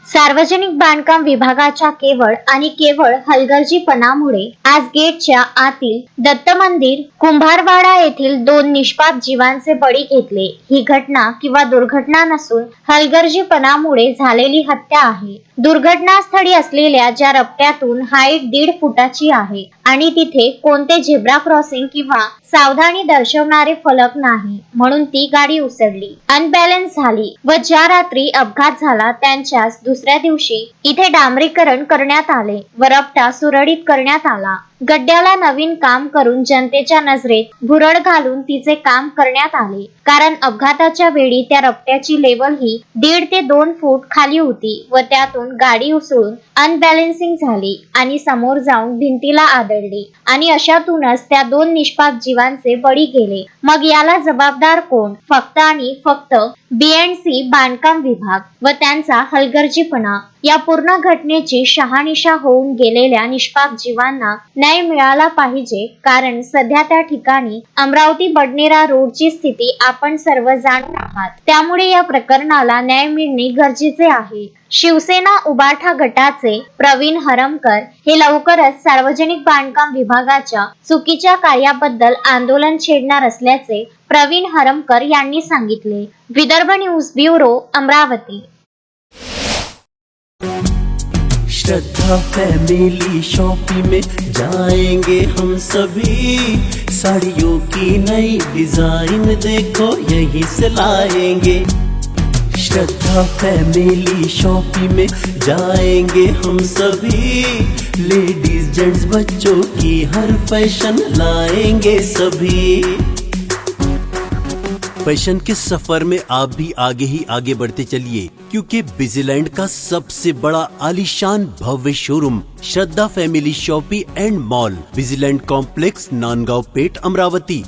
सार्वजनिक बांधकाम विभागाच्या केवळ आणि केवळ हलगर्जीपणामुळे आज गेटच्या आतील दत्त मंदिर कुंभारवाडा येथील 2 निष्पाप जीवांचे बळी घेतले। ही घटना किंवा दुर्घटना नसून हलगर्जीपणामुळे झालेली हत्या आहे। दुर्घटनास्थळी असलेल्या ज्या रस्त्यातून हाईट 1.5 फुटाची आहे आणि तिथे कोणते झेब्रा क्रॉसिंग किंवा सावधानी दर्शवणारे फलक नाही, म्हणून ती गाडी उसळली, अनबॅलन्स झाली व ज्या रात्री अपघात झाला त्यांच्याच दुसऱ्या दिवशी इथे डांबरीकरण करण्यात आले व रस्ता सुरळीत करण्यात आला। गड्ड्याला नवीन काम करून जनतेच्या नजरेत भुरळ घालून तिचे काम करण्यात आले, कारण अपघाताच्या वेळी त्या रस्त्याची लेवल ही 1.5 ते 2 फूट खाली होती व त्यातून गाडी उसळून अनबॅलन्सिंग झाली आणि समोर जाऊन भिंतीला आदळली आणि अशातूनच त्या 2 निष्पाप जीवांचे बळी गेले। मग याला जबाबदार कोण? फक्त आणि फक्त B&C बांधकाम विभाग व त्यांचा हलगर्जीपणा। या पूर्ण घटनेची शहानिशा होऊन गेलेल्या निष्पाप जीवांना न्याय मिळाला पाहिजे, कारण सध्या त्या ठिकाणी अमरावती बडनेरा रोडची स्थिती आपण सर्व जाणत आहात। त्यामुळे या प्रकरणाला न्याय मिळणे गरजेचे आहे। शिवसेना उबाठा गटाचे प्रवीण हरमकर हे लवकरच सार्वजनिक बांधकाम विभागाच्या चुकीच्या कार्याबद्दल आंदोलन छेडणार असल्याचे प्रवीण हरमकर यांनी सांगितले। Vidarbha news bureau, Amravati. Shraddha family shopping में जाएंगे हम सभी, साड़ियों की नई डिजाइन देखो यहीं से लाएंगे। श्रद्धा फैमिली शॉपिंग में जाएंगे हम सभी, लेडीज जेंट्स बच्चों की हर फैशन लाएंगे सभी। फैशन के सफर में आप भी आगे ही आगे बढ़ते चलिए, क्योंकि बिजीलैंड का सबसे बड़ा आलीशान भव्य showroom Shraddha family shopping and mall, busyland complex, Nandgaon Peth, Amravati.